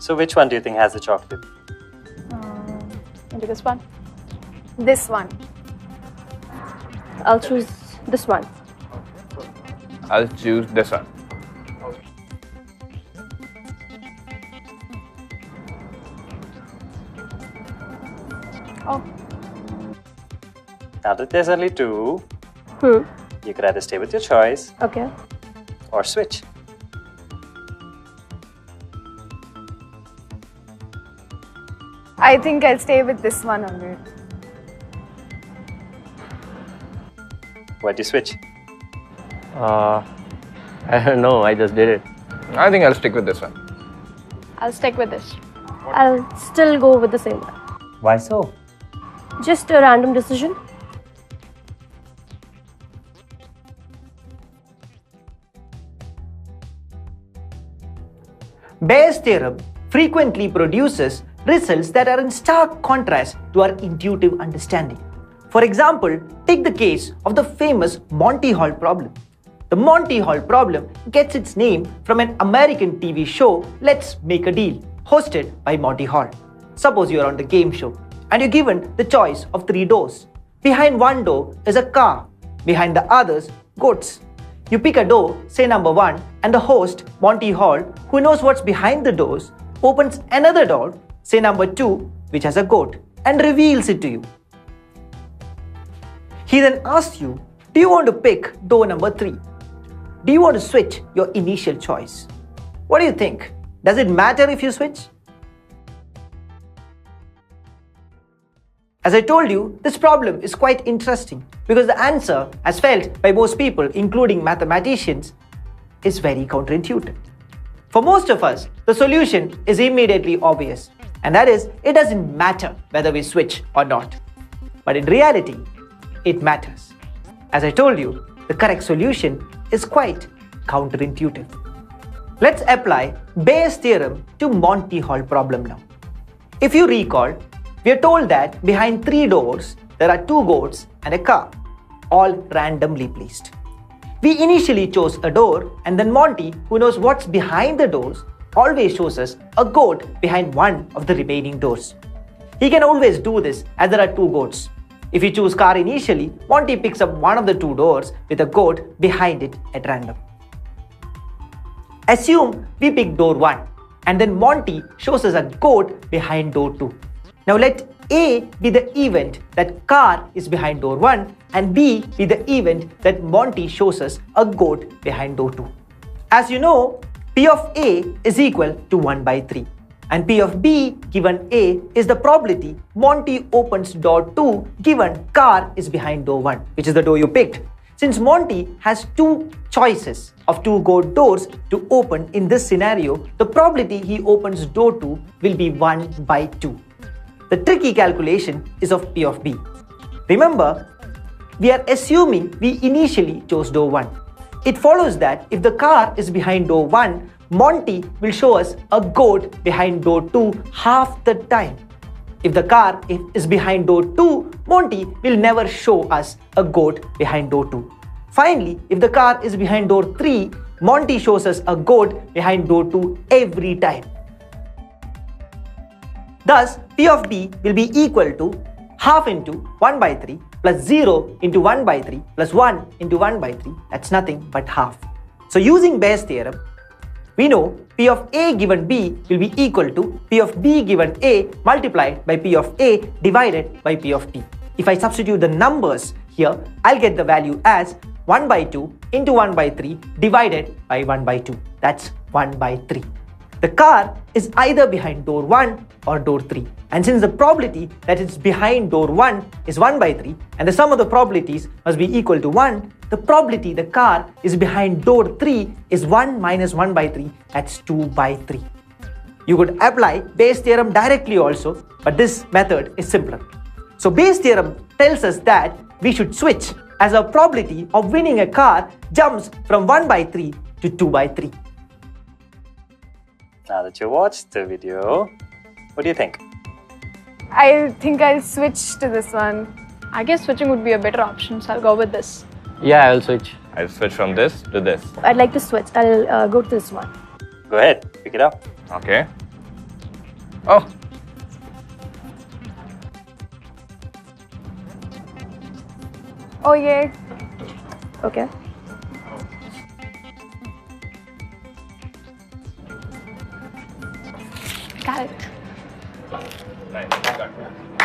So which one do you think has the chocolate? Maybe this one. This one. I'll choose this one. I'll choose this one. Oh. Now that there's only two, Hmm. you could either stay with your choice Okay. or switch. I think I'll stay with this one only. Why'd you switch? I don't know, I just did it. I think I'll stick with this one. I'll stick with this. I'll still go with the same one. Why so? Just a random decision. Bayes' theorem frequently produces results that are in stark contrast to our intuitive understanding. For example, take the case of the famous Monty Hall problem. The Monty Hall problem gets its name from an American TV show, Let's Make a Deal, hosted by Monty Hall. Suppose you're on the game show and you're given the choice of 3 doors. Behind one door is a car, behind the others, goats. You pick a door, say number 1, and the host, Monty Hall, who knows what's behind the doors, opens another door, say number 2, which has a goat, and reveals it to you. He then asks you, do you want to pick door number 3? Do you want to switch your initial choice? What do you think? Does it matter if you switch? As I told you, this problem is quite interesting because the answer, as felt by most people, including mathematicians, is very counterintuitive. For most of us, the solution is immediately obvious, and that is, it doesn't matter whether we switch or not. But in reality, it matters. As I told you, the correct solution is quite counterintuitive. Let's apply Bayes' theorem to Monty Hall problem now. If you recall, we are told that behind 3 doors, there are 2 goats and a car, all randomly placed. We initially chose a door, and then Monty, who knows what's behind the doors, always shows us a goat behind one of the remaining doors. He can always do this as there are 2 goats. If you choose car initially, Monty picks up one of the 2 doors with a goat behind it at random. Assume we pick door 1, and then Monty shows us a goat behind door 2. Now let A be the event that car is behind door 1 and B be the event that Monty shows us a goat behind door 2. As you know, P of A is equal to 1 by 3 and P of B given A is the probability Monty opens door 2 given car is behind door 1, which is the door you picked. Since Monty has 2 choices of 2 goat doors to open in this scenario, the probability he opens door 2 will be 1 by 2. The tricky calculation is of P of B. Remember, we are assuming we initially chose door 1. It follows that if the car is behind door 1, Monty will show us a goat behind door 2 half the time. If the car is behind door 2, Monty will never show us a goat behind door 2. Finally, if the car is behind door 3, Monty shows us a goat behind door 2 every time. Thus, P of B will be equal to half into 1 by 3 plus 0 into 1 by 3 plus 1 into 1 by 3. That's nothing but half. So using Bayes' theorem, we know P of A given B will be equal to P of B given A multiplied by P of A divided by P of B. If I substitute the numbers here, I'll get the value as 1 by 2 into 1 by 3 divided by 1 by 2. That's 1 by 3. The car is either behind door 1 or door 3. And since the probability that it's behind door 1 is 1 by 3 and the sum of the probabilities must be equal to 1, the probability the car is behind door 3 is 1 minus 1 by 3, that's 2 by 3. You could apply Bayes' theorem directly also, but this method is simpler. So Bayes' theorem tells us that we should switch as our probability of winning a car jumps from 1 by 3 to 2 by 3. Now that you watched the video, what do you think? I think I'll switch to this one. I guess switching would be a better option, so I'll go with this. Yeah, I'll switch. I'll switch from this to this. I'd like to switch. I'll go to this one. Go ahead, pick it up. Okay. Oh, Oh, yay. Okay. Got it. nice.